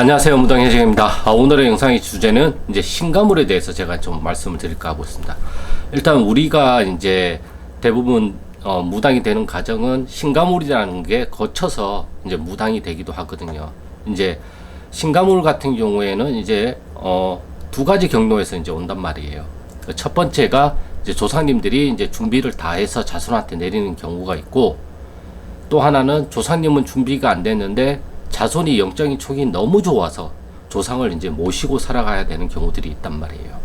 안녕하세요, 무당혜정입니다. 오늘의 영상의 주제는 이제 신가물에 대해서 제가 좀 말씀을 드릴까 하고 있습니다. 일단 우리가 이제 대부분 무당이 되는 과정은 신가물이라는 게 거쳐서 이제 무당이 되기도 하거든요. 이제 신가물 같은 경우에는 이제 두 가지 경로에서 이제 온단 말이에요. 첫 번째가 이제 조상님들이 이제 준비를 다 해서 자손한테 내리는 경우가 있고, 또 하나는 조상님은 준비가 안 됐는데 자손이 영적인 촉이 너무 좋아서 조상을 이제 모시고 살아가야 되는 경우들이 있단 말이에요.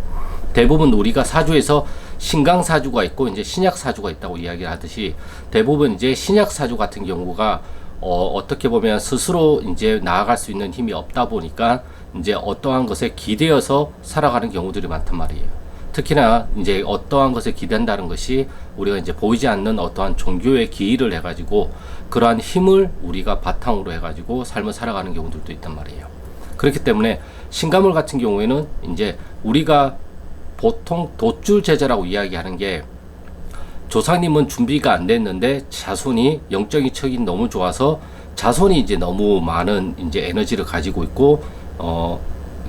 대부분 우리가 사주에서 신강 사주가 있고 이제 신약 사주가 있다고 이야기를 하듯이, 대부분 이제 신약 사주 같은 경우가 어떻게 보면 스스로 이제 나아갈 수 있는 힘이 없다 보니까 이제 어떠한 것에 기대어서 살아가는 경우들이 많단 말이에요. 특히나 이제 어떠한 것에 기댄다는 것이 우리가 이제 보이지 않는 어떠한 종교의 기의를 해가지고 그러한 힘을 우리가 바탕으로 해가지고 삶을 살아가는 경우들도 있단 말이에요. 그렇기 때문에 신가물 같은 경우에는 이제 우리가 보통 돛줄 제자라고 이야기하는 게, 조상님은 준비가 안 됐는데 자손이 영적인 척이 너무 좋아서 자손이 이제 너무 많은 이제 에너지를 가지고 있고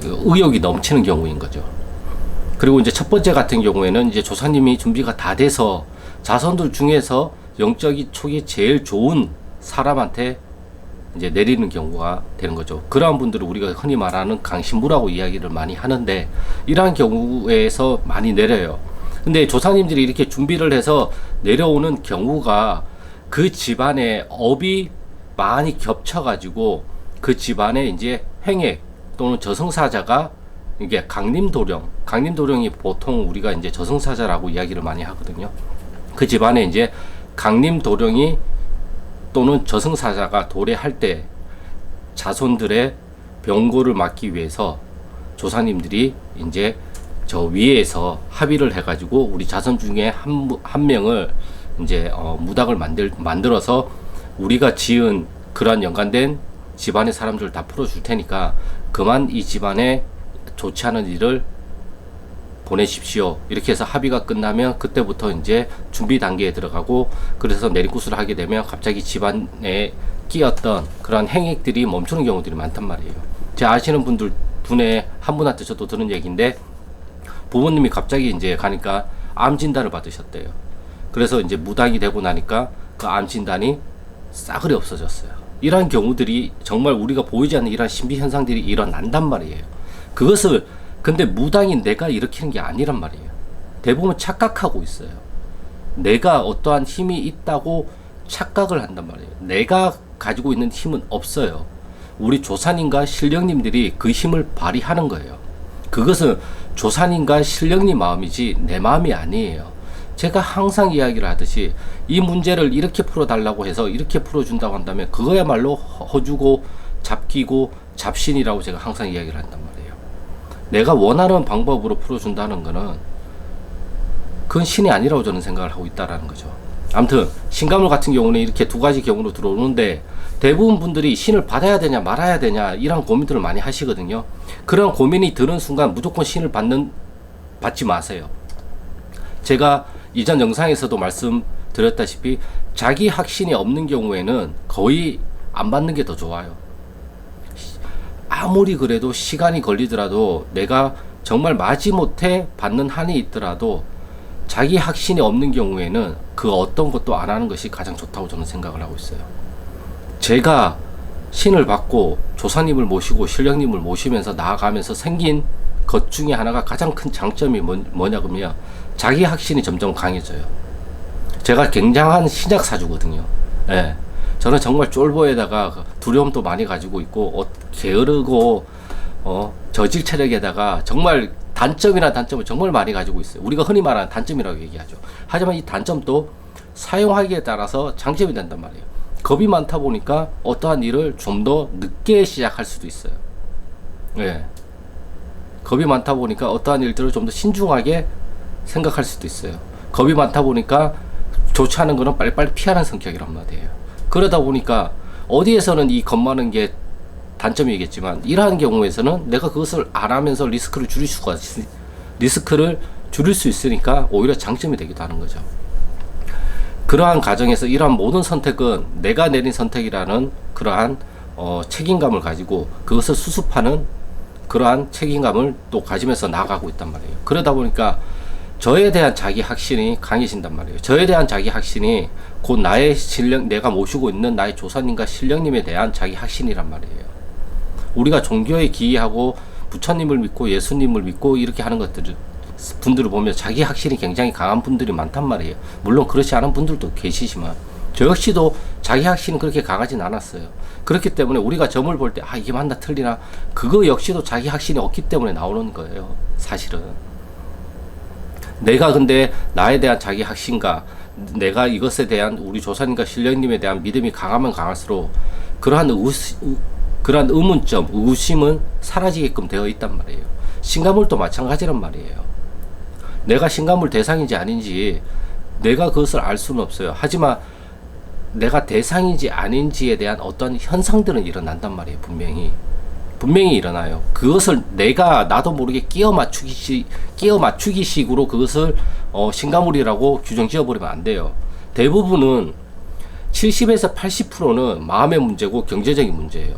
의욕이 넘치는 경우인 거죠. 그리고 이제 첫 번째 같은 경우에는 이제 조상님이 준비가 다 돼서 자손들 중에서 영적인 촉이 제일 좋은 사람한테 이제 내리는 경우가 되는 거죠. 그러한 분들을 우리가 흔히 말하는 강신부라고 이야기를 많이 하는데, 이러한 경우에서 많이 내려요. 근데 조상님들이 이렇게 준비를 해서 내려오는 경우가 그 집안의 업이 많이 겹쳐가지고 그 집안에 이제 행액 또는 저승사자가, 이게 강림도령이 보통 우리가 이제 저승사자라고 이야기를 많이 하거든요. 그 집안에 이제 강림도령이 또는 저승사자가 도래할 때 자손들의 병고를 막기 위해서 조상님들이 이제 저 위에서 합의를 해가지고 우리 자손 중에 한 명을 이제 무당을 만들어서 우리가 지은 그러한 연관된 집안의 사람들을 다 풀어줄 테니까 그만 이 집안에 좋지 않은 일을 보내십시오. 이렇게 해서 합의가 끝나면 그때부터 이제 준비 단계에 들어가고, 그래서 내리구슬을 하게 되면 갑자기 집안에 끼었던 그런 행액들이 멈추는 경우들이 많단 말이에요. 제가 아시는 분의 한 분한테 저도 들은 얘기인데, 부모님이 갑자기 이제 가니까 암 진단을 받으셨대요. 그래서 이제 무당이 되고 나니까 그 암 진단이 싸그리 없어졌어요. 이러한 경우들이 정말 우리가 보이지 않는 이러한 신비 현상들이 일어난단 말이에요. 그것을 근데 무당인 내가 일으키는 게 아니란 말이에요. 대부분 착각하고 있어요. 내가 어떠한 힘이 있다고 착각을 한단 말이에요. 내가 가지고 있는 힘은 없어요. 우리 조사님과 신령님들이 그 힘을 발휘하는 거예요. 그것은 조사님과 신령님 마음이지 내 마음이 아니에요. 제가 항상 이야기를 하듯이 이 문제를 이렇게 풀어달라고 해서 이렇게 풀어준다고 한다면 그거야말로 허주고 잡기고 잡신이라고 제가 항상 이야기를 한단 말이에요. 내가 원하는 방법으로 풀어준다는 거는 그건 신이 아니라고 저는 생각을 하고 있다라는 거죠. 아무튼 신가물 같은 경우는 이렇게 두 가지 경우로 들어오는데, 대부분 분들이 신을 받아야 되냐 말아야 되냐 이런 고민들을 많이 하시거든요. 그런 고민이 드는 순간 무조건 신을 받지 마세요. 제가 이전 영상에서도 말씀드렸다시피 자기 확신이 없는 경우에는 거의 안 받는 게 더 좋아요. 아무리 그래도 시간이 걸리더라도, 내가 정말 마지못해 받는 한이 있더라도 자기 확신이 없는 경우에는 그 어떤 것도 안 하는 것이 가장 좋다고 저는 생각을 하고 있어요. 제가 신을 받고 조사님을 모시고 신령님을 모시면서 나아가면서 생긴 것 중에 하나가, 가장 큰 장점이 뭐냐 그러면 자기 확신이 점점 강해져요. 제가 굉장한 신약 사주거든요. 예. 저는 정말 쫄보에다가 두려움도 많이 가지고 있고 게으르고 저질 체력에다가 정말 단점을 정말 많이 가지고 있어요. 우리가 흔히 말하는 단점이라고 얘기하죠. 하지만 이 단점도 사용하기에 따라서 장점이 된단 말이에요. 겁이 많다 보니까 어떠한 일을 좀 더 늦게 시작할 수도 있어요. 예. 겁이 많다 보니까 어떠한 일들을 좀 더 신중하게 생각할 수도 있어요. 겁이 많다 보니까 좋지 않은 거는 빨리빨리 피하는 성격이란 말이에요. 그러다 보니까 어디에서는 이 겁 많은 게 단점이겠지만, 이러한 경우에서는 내가 그것을 안 하면서 리스크를 줄일 수 있으니까 오히려 장점이 되기도 하는 거죠. 그러한 과정에서 이러한 모든 선택은 내가 내린 선택이라는 그러한 책임감을 가지고 그것을 수습하는 그러한 책임감을 또 가지면서 나아가고 있단 말이에요. 그러다 보니까 저에 대한 자기 확신이 강해진단 말이에요. 저에 대한 자기 확신이 곧 나의 신령, 내가 모시고 있는 나의 조사님과 신령님에 대한 자기 확신이란 말이에요. 우리가 종교에 기이하고 부처님을 믿고 예수님을 믿고 이렇게 하는 분들을 보면 자기 확신이 굉장히 강한 분들이 많단 말이에요. 물론 그렇지 않은 분들도 계시지만 저 역시도 자기 확신은 그렇게 강하진 않았어요. 그렇기 때문에 우리가 점을 볼 때 이게 맞나 틀리나 그거 역시도 자기 확신이 없기 때문에 나오는 거예요. 사실은 내가 근데 나에 대한 자기 확신과 내가 이것에 대한 우리 조사님과 신령님에 대한 믿음이 강하면 강할수록 그러한 의문점, 의구심은 사라지게끔 되어 있단 말이에요. 신가물도 마찬가지란 말이에요. 내가 신가물 대상인지 아닌지 내가 그것을 알 수는 없어요. 하지만 내가 대상인지 아닌지에 대한 어떤 현상들은 일어난단 말이에요. 분명히 일어나요. 그것을 내가 나도 모르게 끼워 맞추기 식으로 그것을 신가물이라고 규정 지어버리면 안 돼요. 대부분은 70에서 80%는 마음의 문제고 경제적인 문제예요.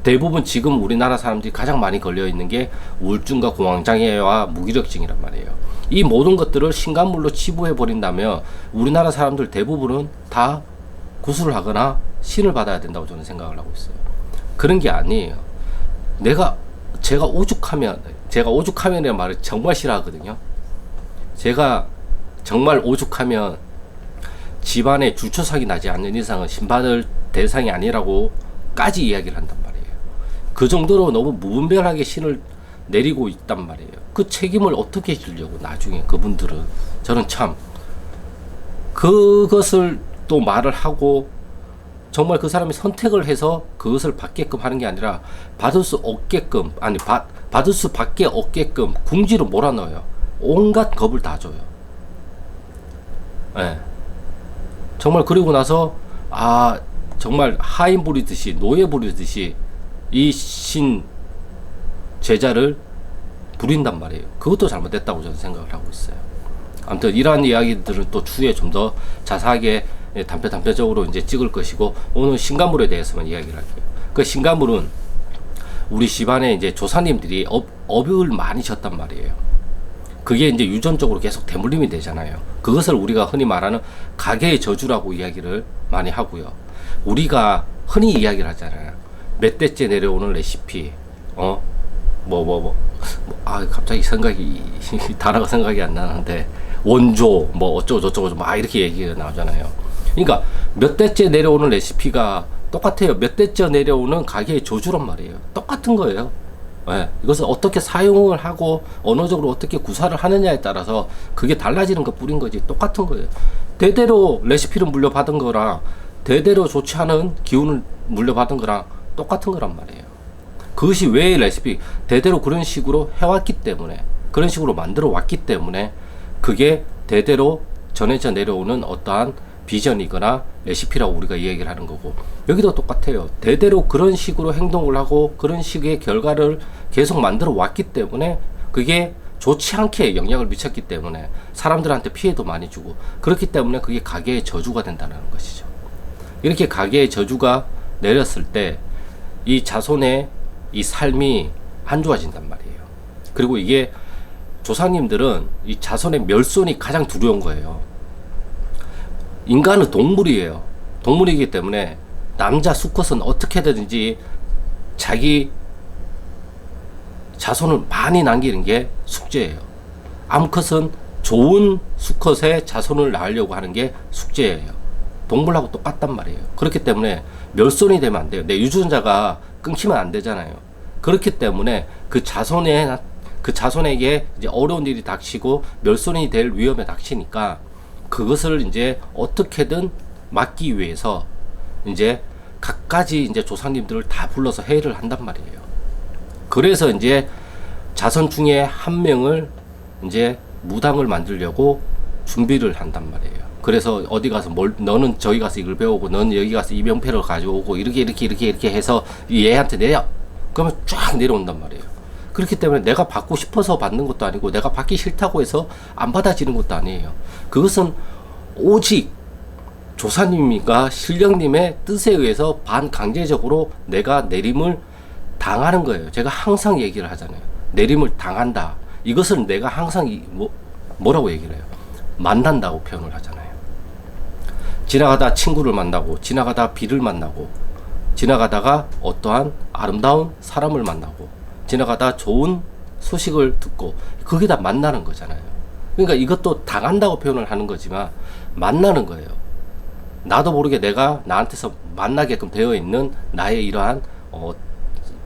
대부분 지금 우리나라 사람들이 가장 많이 걸려 있는 게 우울증과 공황장애와 무기력증이란 말이에요. 이 모든 것들을 신간물로 치부해 버린다면 우리나라 사람들 대부분은 다 구술을 하거나 신을 받아야 된다고 저는 생각을 하고 있어요. 그런 게 아니에요. 제가 오죽하면이라는 말을 정말 싫어하거든요. 제가 정말 오죽하면 집안에 줄초삭이 나지 않는 이상은 신받을 대상이 아니라고까지 이야기를 한단 말이에요. 그 정도로 너무 무분별하게 신을 내리고 있단 말이에요. 그 책임을 어떻게 지려고 나중에 그분들은 저는 참 그것을 또 말을 하고 정말 그 사람이 선택을 해서 그것을 받게끔 하는 게 아니라 받을 수 없게끔 받을 수밖에 없게끔 궁지로 몰아넣어요. 온갖 겁을 다 줘요. 네. 정말 그리고 나서 정말 하인 부리듯이 노예 부리듯이 이 신 제자를 부린단 말이에요. 그것도 잘못됐다고 저는 생각을 하고 있어요. 아무튼 이러한 이야기들은 또 추후에 좀 더 자세하게 단편적으로 이제 찍을 것이고 오늘 신가물에 대해서만 이야기를 할게요. 그 신가물은 우리 집안에 이제 조사님들이 업을 많이 졌단 말이에요. 그게 이제 유전적으로 계속 대물림이 되잖아요. 그것을 우리가 흔히 말하는 가계의 저주라고 이야기를 많이 하고요. 우리가 흔히 이야기를 하잖아요. 몇 대째 내려오는 레시피, 갑자기 단어가 생각이 안 나는데, 원조, 어쩌고저쩌고, 이렇게 얘기가 나오잖아요. 그러니까, 몇 대째 내려오는 레시피가 똑같아요. 몇 대째 내려오는 가게의 저주란 말이에요. 똑같은 거예요. 네, 이것을 어떻게 사용을 하고, 언어적으로 어떻게 구사를 하느냐에 따라서 그게 달라지는 것 뿐인 거지. 똑같은 거예요. 대대로 레시피를 물려받은 거랑, 대대로 좋지 않은 기운을 물려받은 거랑 똑같은 거란 말이에요. 그것이 왜 레시피 대대로 그런 식으로 해왔기 때문에 그런 식으로 만들어 왔기 때문에 그게 대대로 전해져 내려오는 어떠한 비전이거나 레시피라고 우리가 이야기를 하는 거고 여기도 똑같아요. 대대로 그런 식으로 행동을 하고 그런 식의 결과를 계속 만들어 왔기 때문에 그게 좋지 않게 영향을 미쳤기 때문에 사람들한테 피해도 많이 주고 그렇기 때문에 그게 가계의 저주가 된다는 것이죠. 이렇게 가계의 저주가 내렸을 때 이 자손의 이 삶이 안 좋아진단 말이에요. 그리고 이게 조상님들은 이 자손의 멸손이 가장 두려운 거예요. 인간은 동물이에요. 동물이기 때문에 남자 수컷은 어떻게든지 자기 자손을 많이 남기는 게 숙제예요. 암컷은 좋은 수컷의 자손을 낳으려고 하는 게 숙제예요. 동물하고 똑같단 말이에요. 그렇기 때문에 멸손이 되면 안 돼요. 내 유전자가 끊기면 안 되잖아요. 그렇기 때문에 그 자손에게 이제 어려운 일이 닥치고 멸손이 될 위험에 닥치니까 그것을 이제 어떻게든 막기 위해서 이제 각가지 이제 조상님들을 다 불러서 회의를 한단 말이에요. 그래서 이제 자손 중에 한 명을 이제 무당을 만들려고 준비를 한단 말이에요. 그래서 어디 가서 너는 저기 가서 이걸 배우고 너는 여기 가서 이 명패를 가져오고 이렇게 해서 얘한테 내려. 그러면 쫙 내려온단 말이에요. 그렇기 때문에 내가 받고 싶어서 받는 것도 아니고 내가 받기 싫다고 해서 안 받아지는 것도 아니에요. 그것은 오직 조사님과 신령님의 뜻에 의해서 반강제적으로 내가 내림을 당하는 거예요. 제가 항상 얘기를 하잖아요. 내림을 당한다. 이것을 내가 항상 뭐라고 얘기를 해요? 만난다고 표현을 하잖아요. 지나가다 친구를 만나고, 지나가다 비를 만나고, 지나가다가 어떠한 아름다운 사람을 만나고, 지나가다 좋은 소식을 듣고, 그게 다 만나는 거잖아요. 그러니까 이것도 당한다고 표현을 하는 거지만 만나는 거예요. 나도 모르게 내가 나한테서 만나게끔 되어 있는 나의 이러한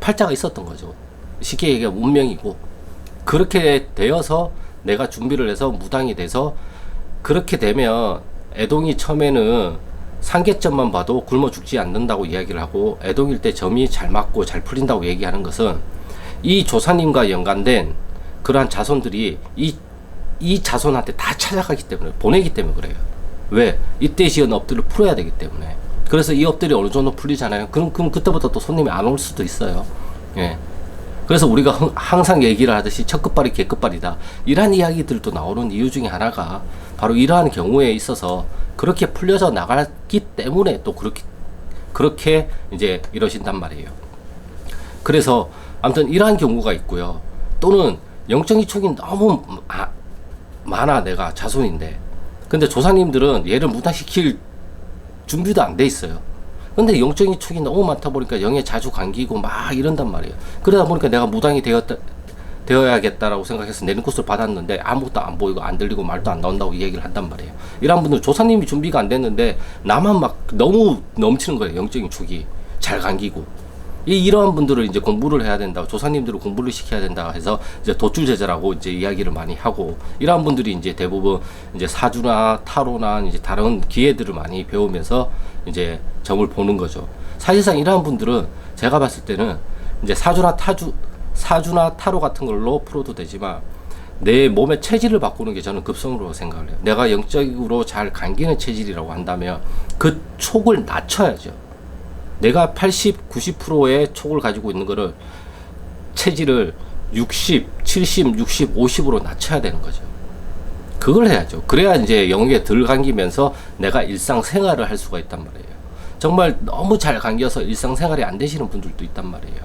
팔자가 있었던 거죠. 쉽게 얘기하면 운명이고, 그렇게 되어서 내가 준비를 해서 무당이 돼서, 그렇게 되면 애동이 처음에는 상계점만 봐도 굶어 죽지 않는다고 이야기를 하고, 애동일 때 점이 잘 맞고 잘 풀린다고 얘기하는 것은 이 조사님과 연관된 그러한 자손들이 이 자손한테 다 찾아가기 때문에, 보내기 때문에 그래요. 왜? 이때 지은 업들을 풀어야 되기 때문에. 그래서 이 업들이 어느 정도 풀리잖아요. 그럼 그때부터 또 손님이 안 올 수도 있어요. 예. 그래서 우리가 항상 얘기를 하듯이 첫 끝발이 개 끝발이다. 이러한 이야기들도 나오는 이유 중에 하나가 바로 이러한 경우에 있어서 그렇게 풀려져 나가기 때문에 또 그렇게 이제 이러신단 말이에요. 그래서 아무튼 이러한 경우가 있고요. 또는 영적 이촉이 너무 많아, 내가 자손인데. 근데 조사님들은 얘를 무당시킬 준비도 안 돼 있어요. 근데 영적인 축이 너무 많다 보니까 영에 자주 감기고 막 이런단 말이에요. 그러다 보니까 내가 무당이 되어야겠다라고 생각해서 내린 코스를 받았는데 아무것도 안 보이고 안 들리고 말도 안 나온다고 얘기를 한단 말이에요. 이런 분들 조사님이 준비가 안 됐는데 나만 막 너무 넘치는 거예요. 영적인 축이 잘 감기고. 이러한 분들을 이제 공부를 해야 된다. 조사님들을 공부를 시켜야 된다 해서 이제 도출 제자라고 이제 이야기를 많이 하고, 이러한 분들이 이제 대부분 이제 사주나 타로나 이제 다른 기회들을 많이 배우면서 이제 점을 보는 거죠. 사실상 이러한 분들은 제가 봤을 때는 이제 사주나 타로 같은 걸로 풀어도 되지만 내 몸의 체질을 바꾸는 게 저는 급선무로 생각을 해요. 내가 영적으로 잘 감기는 체질이라고 한다면 그 촉을 낮춰야죠. 내가 80, 90%의 촉을 가지고 있는 거를 체질을 60, 70, 60, 50으로 낮춰야 되는 거죠. 그걸 해야죠. 그래야 이제 영역에 덜 감기면서 내가 일상생활을 할 수가 있단 말이에요. 정말 너무 잘 감겨서 일상생활이 안 되시는 분들도 있단 말이에요.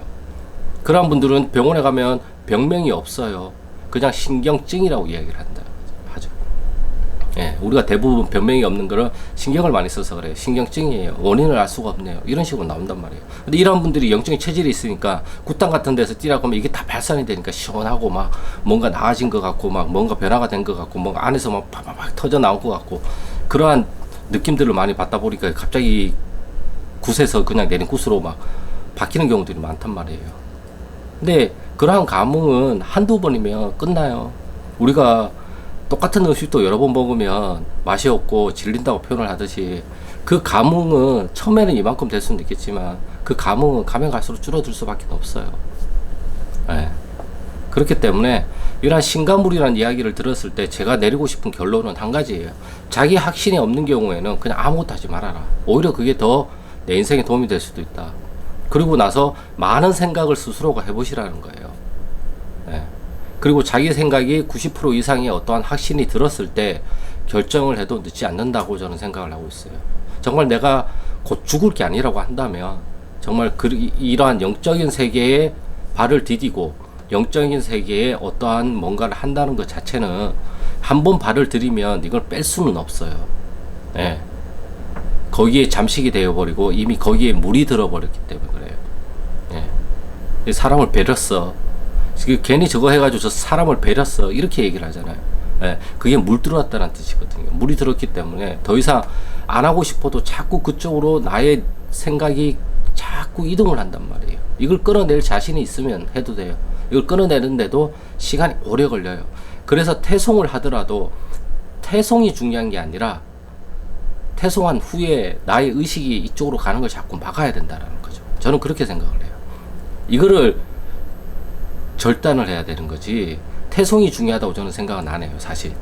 그런 분들은 병원에 가면 병명이 없어요. 그냥 신경증이라고 이야기를 한다 하죠. 예, 우리가 대부분 변명이 없는 거를 신경을 많이 써서 그래요. 신경증이에요. 원인을 알 수가 없네요. 이런 식으로 나온단 말이에요. 근데 이런 분들이 영적인 체질이 있으니까 굿당 같은 데서 뛰라고 하면 이게 다 발산이 되니까 시원하고 막 뭔가 나아진 것 같고 막 뭔가 변화가 된 것 같고 뭔가 안에서 막 팍팍 터져 나올 것 같고 그러한 느낌들을 많이 받다 보니까 갑자기 굿에서 그냥 내린 굿으로 막 바뀌는 경우들이 많단 말이에요. 근데 그러한 감흥은 한두 번이면 끝나요. 우리가 똑같은 음식도 여러 번 먹으면 맛이 없고 질린다고 표현을 하듯이 그 감흥은 처음에는 이만큼 될 수는 있겠지만 그 감흥은 가면 갈수록 줄어들 수밖에 없어요. 네. 그렇기 때문에 이러한 신가물이라는 이야기를 들었을 때 제가 내리고 싶은 결론은 한 가지예요. 자기 확신이 없는 경우에는 그냥 아무것도 하지 말아라. 오히려 그게 더 내 인생에 도움이 될 수도 있다. 그리고 나서 많은 생각을 스스로가 해보시라는 거예요. 네. 그리고 자기 생각이 90% 이상의 어떠한 확신이 들었을 때 결정을 해도 늦지 않는다고 저는 생각을 하고 있어요. 정말 내가 곧 죽을 게 아니라고 한다면 정말 이러한 영적인 세계에 발을 디디고 영적인 세계에 어떠한 뭔가를 한다는 것 자체는 한 번 발을 들이면 이걸 뺄 수는 없어요. 예. 거기에 잠식이 되어버리고 이미 거기에 물이 들어버렸기 때문에 그래요. 예. 사람을 배렸어. 괜히 저거 해가지고 저 사람을 배렸어. 이렇게 얘기를 하잖아요. 예. 그게 물 들어왔다는 뜻이거든요. 물이 들었기 때문에 더 이상 안 하고 싶어도 자꾸 그쪽으로 나의 생각이 자꾸 이동을 한단 말이에요. 이걸 끌어낼 자신이 있으면 해도 돼요. 이걸 끌어내는데도 시간이 오래 걸려요. 그래서 태송을 하더라도 태송이 중요한 게 아니라 태송한 후에 나의 의식이 이쪽으로 가는 걸 자꾸 막아야 된다는 거죠. 저는 그렇게 생각을 해요. 이거를 절단을 해야 되는 거지 태송이 중요하다고 저는 생각은 안 해요. 사실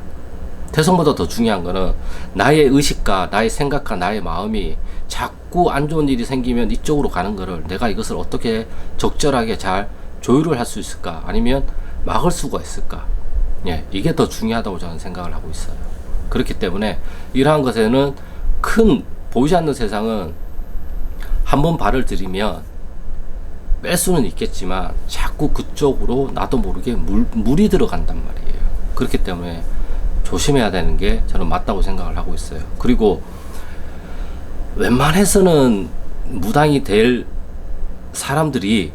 태송보다 더 중요한 거는 나의 의식과 나의 생각과 나의 마음이 자꾸 안 좋은 일이 생기면 이쪽으로 가는 거를 내가 이것을 어떻게 적절하게 잘 조율을 할 수 있을까, 아니면 막을 수가 있을까. 예, 이게 더 중요하다고 저는 생각을 하고 있어요. 그렇기 때문에 이러한 것에는 큰 보이지 않는 세상은 한번 발을 들이면 뺄 수는 있겠지만 자꾸 그쪽으로 나도 모르게 물이 들어간단 말이에요. 그렇기 때문에 조심해야 되는 게 저는 맞다고 생각을 하고 있어요. 그리고 웬만해서는 무당이 될 사람들이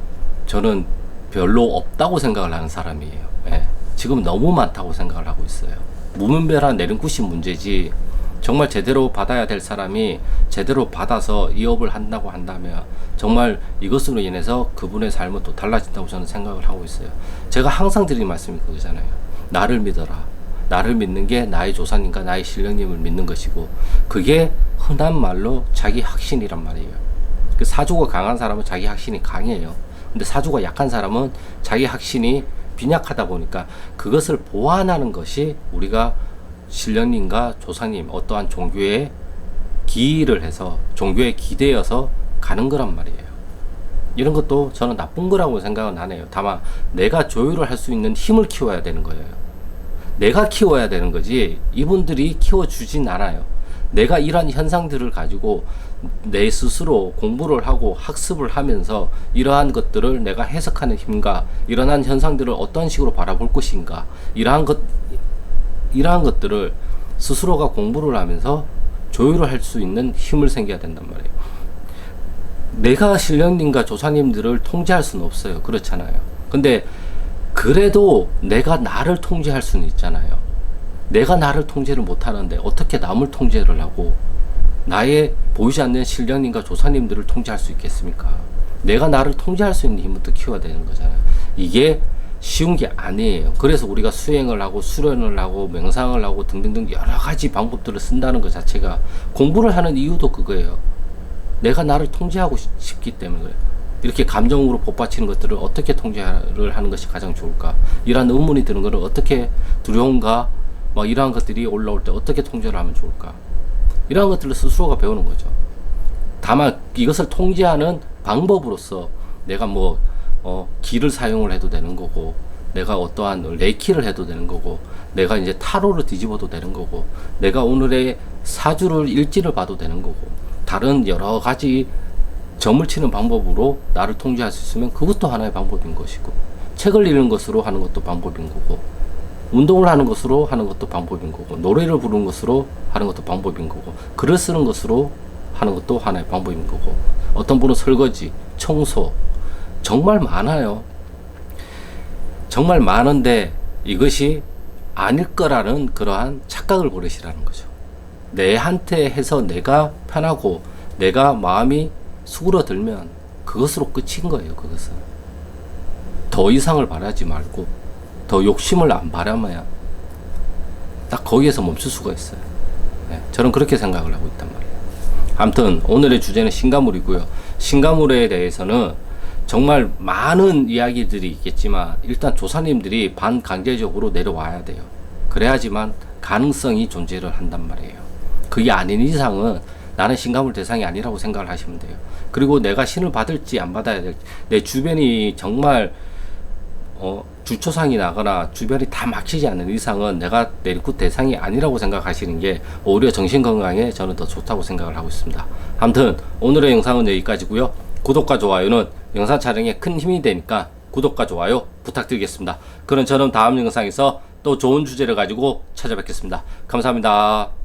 저는 별로 없다고 생각을 하는 사람이에요. 예. 지금 너무 많다고 생각을 하고 있어요. 무분별한 내림굿이 문제지, 정말 제대로 받아야 될 사람이 제대로 받아서 이 업을 한다고 한다면 정말 이것으로 인해서 그분의 삶은 또 달라진다고 저는 생각을 하고 있어요. 제가 항상 드리는 말씀이 그거잖아요. 나를 믿어라. 나를 믿는 게 나의 조사님과 나의 신령님을 믿는 것이고, 그게 흔한 말로 자기 확신이란 말이에요. 그 사주가 강한 사람은 자기 확신이 강해요. 근데 사주가 약한 사람은 자기 확신이 빈약하다 보니까 그것을 보완하는 것이 우리가 신령님과 조상님, 어떠한 종교에 기의를 해서 종교에 기대어서 가는 거란 말이에요. 이런 것도 저는 나쁜 거라고 생각은 안 해요. 다만 내가 조율을 할 수 있는 힘을 키워야 되는 거예요. 내가 키워야 되는 거지 이분들이 키워주진 않아요. 내가 이러한 현상들을 가지고 내 스스로 공부를 하고 학습을 하면서 이러한 것들을 내가 해석하는 힘과 이러한 현상들을 어떤 식으로 바라볼 것인가, 이러한 것들을 스스로가 공부를 하면서 조율을 할 수 있는 힘을 생겨야 된단 말이에요. 내가 신령님과 조사님들을 통제할 수는 없어요. 그렇잖아요. 근데 그래도 내가 나를 통제할 수는 있잖아요. 내가 나를 통제를 못하는데 어떻게 남을 통제를 하고 나의 보이지 않는 신령님과 조사님들을 통제할 수 있겠습니까? 내가 나를 통제할 수 있는 힘부터 키워야 되는 거잖아요. 이게 쉬운 게 아니에요. 그래서 우리가 수행을 하고 수련을 하고 명상을 하고 등등등 여러 가지 방법들을 쓴다는 것 자체가, 공부를 하는 이유도 그거예요. 내가 나를 통제하고 싶기 때문에 그래요. 이렇게 감정으로 복받치는 것들을 어떻게 통제를 하는 것이 가장 좋을까? 이러한 의문이 드는 것을 어떻게, 두려움과 막 이러한 것들이 올라올 때 어떻게 통제를 하면 좋을까? 이러한 것들을 스스로가 배우는 거죠. 다만 이것을 통제하는 방법으로서 내가 기를 사용을 해도 되는 거고, 내가 어떠한 레이키를 해도 되는 거고, 내가 이제 타로를 뒤집어도 되는 거고, 내가 오늘의 사주를 일지를 봐도 되는 거고, 다른 여러 가지 점을 치는 방법으로 나를 통제할 수 있으면 그것도 하나의 방법인 것이고, 책을 읽는 것으로 하는 것도 방법인 거고, 운동을 하는 것으로 하는 것도 방법인 거고, 노래를 부르는 것으로 하는 것도 방법인 거고, 글을 쓰는 것으로 하는 것도 하나의 방법인 거고, 어떤 분은 설거지, 청소, 정말 많아요. 정말 많은데 이것이 아닐 거라는 그러한 착각을 버리시라는 거죠. 내한테 해서 내가 편하고 내가 마음이 수그러들면 그것으로 끝인 거예요. 그것은 더 이상을 바라지 말고 더 욕심을 안 바라면 딱 거기에서 멈출 수가 있어요. 네, 저는 그렇게 생각을 하고 있단 말이에요. 아무튼 오늘의 주제는 신가물이고요. 신가물에 대해서는 정말 많은 이야기들이 있겠지만 일단 조사님들이 반강제적으로 내려와야 돼요. 그래야지만 가능성이 존재를 한단 말이에요. 그게 아닌 이상은 나는 신가물 대상이 아니라고 생각을 하시면 돼요. 그리고 내가 신을 받을지 안 받아야 될지, 내 주변이 정말 주초상이 나거나 주변이 다 막히지 않는 이상은 내가 내리굿 대상이 아니라고 생각하시는 게 오히려 정신건강에 저는 더 좋다고 생각을 하고 있습니다. 아무튼 오늘의 영상은 여기까지고요. 구독과 좋아요는 영상 촬영에 큰 힘이 되니까 구독과 좋아요 부탁드리겠습니다. 그럼 저는 다음 영상에서 또 좋은 주제를 가지고 찾아뵙겠습니다. 감사합니다.